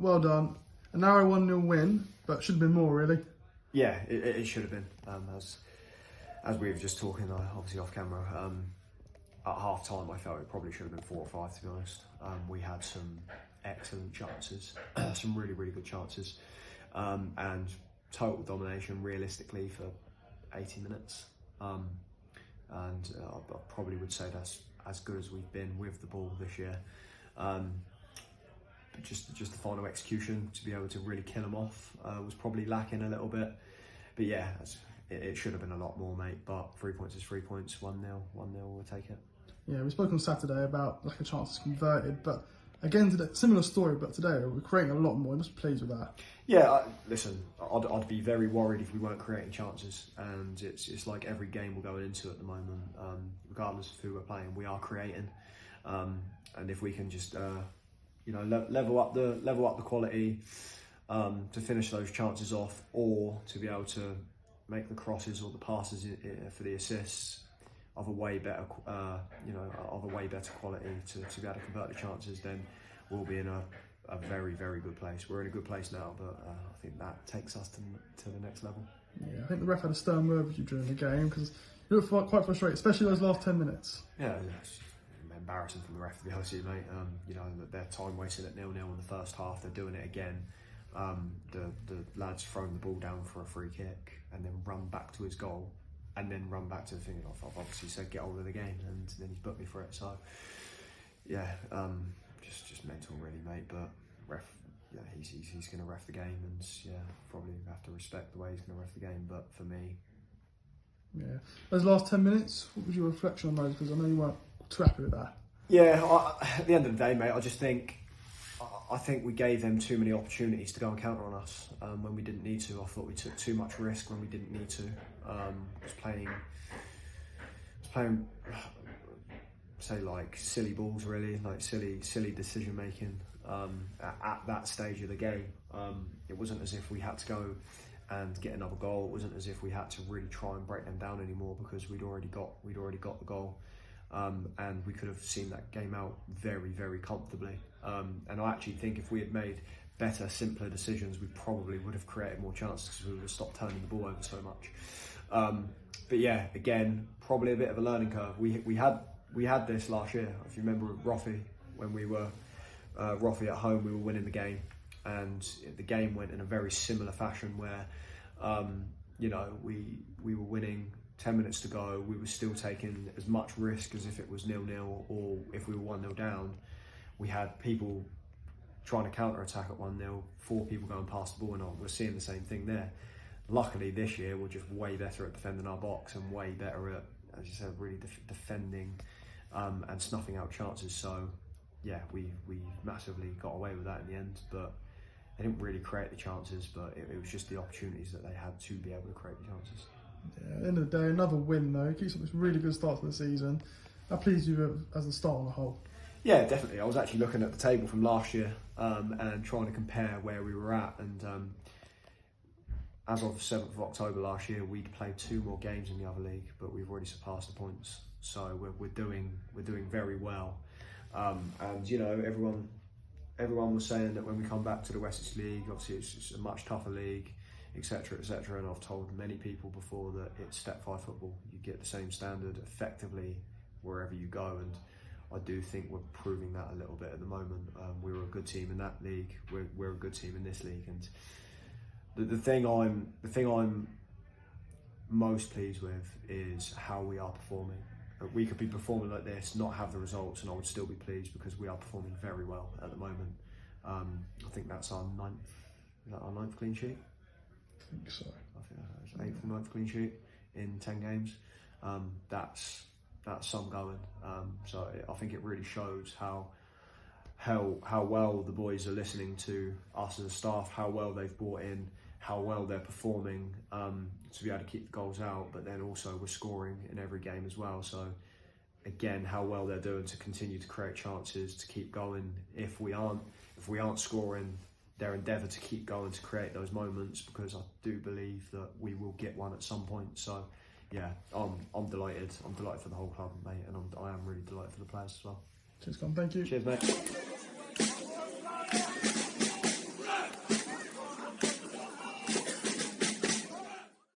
well done. A narrow 1-0 win, but should have been more, really. Yeah, it should have been. As we were just talking, obviously off camera, at half time I felt it probably should have been 4 or 5, to be honest. We had some excellent chances, some really, really good chances, and total domination realistically for 80 minutes. I probably would say that's as good as we've been with the ball this year. Just the final execution to be able to really kill them off was probably lacking a little bit. But yeah, it should have been a lot more, mate. But 3 points is 3 points. 1-0, we'll take it. Yeah, we spoke on Saturday about lack of chances converted, but again, today, similar story, but today we're creating a lot more. I must be pleased with that. Yeah, listen, I'd be very worried if we weren't creating chances, and it's like every game we're going into at the moment, regardless of who we're playing, we are creating, and if we can just level up the quality to finish those chances off, or to be able to make the crosses or the passes for the assists of a way better quality to be able to convert the chances, then we'll be in a very, very good place. We're in a good place now, but I think that takes us to the next level. Yeah, I think the ref had a stern word with you during the game because you looked quite frustrated, especially those last 10 minutes. Yeah, it's embarrassing from the ref, to be honest with you, mate. Their time wasted at 0-0 in the first half. They're doing it again. The lad's thrown the ball down for a free kick and then run back to his goal and then run back to the thing. I've obviously said get hold of the game, and then he's booked me for it. So yeah, just mental really, mate. But ref, yeah, he's going to ref the game, and yeah, probably have to respect the way he's going to ref the game. But for me, yeah, those last 10 minutes, what was your reflection on those? Because I know you weren't too happy with that. Yeah, at the end of the day, mate, I think we gave them too many opportunities to go and counter on us when we didn't need to. I thought we took too much risk when we didn't need to. Was playing, say, like silly balls, really, like silly decision making at that stage of the game. It wasn't as if we had to go and get another goal. It wasn't as if we had to really try and break them down anymore, because we'd already got the goal. And we could have seen that game out very, very comfortably. And I actually think if we had made better, simpler decisions, we probably would have created more chances, because we would have stopped turning the ball over so much. But yeah, again, probably a bit of a learning curve. We had this last year. If you remember with Roffey, when we were Roffey at home, we were winning the game, and the game went in a very similar fashion where we were winning. 10 minutes to go, we were still taking as much risk as if it was 0-0, or if we were 1-0 down. We had people trying to counter-attack at 1-0, 4 people going past the ball, and we're seeing the same thing there. Luckily this year we're just way better at defending our box, and way better at, as you said, really defending and snuffing out chances. So yeah, we massively got away with that in the end, but they didn't really create the chances, but it was just the opportunities that they had to be able to create the chances. Yeah, at the end of the day, another win though. It keeps up this really good start to the season. How pleased you as a start on the whole? Yeah, definitely. I was actually looking at the table from last year and trying to compare where we were at. And as of the 7th of October last year, we'd played 2 more games in the other league, but we've already surpassed the points. So we're doing very well. And everyone was saying that when we come back to the Wessex League, obviously it's a much tougher league, etc., etc. And I've told many people before that it's step 5 football. You get the same standard effectively wherever you go, and I do think we're proving that a little bit at the moment. We're a good team in that league. We're a good team in this league, and the thing I'm most pleased with is how we are performing. We could be performing like this, not have the results, and I would still be pleased, because we are performing very well at the moment. I think that's our 9th. Is that our 9th clean sheet? I think so. I think that's 8th or 9th clean sheet in 10 games. That's some going. So I think it really shows how well the boys are listening to us as a staff, how well they've bought in, how well they're performing to be able to keep the goals out, but then also we're scoring in every game as well. So again, how well they're doing to continue to create chances, to keep going. If we aren't scoring, their endeavour to keep going to create those moments, because I do believe that we will get one at some point. So yeah, I'm delighted. I'm delighted for the whole club, mate, and I am really delighted for the players as well. Cheers, Con. Thank you. Cheers, mate.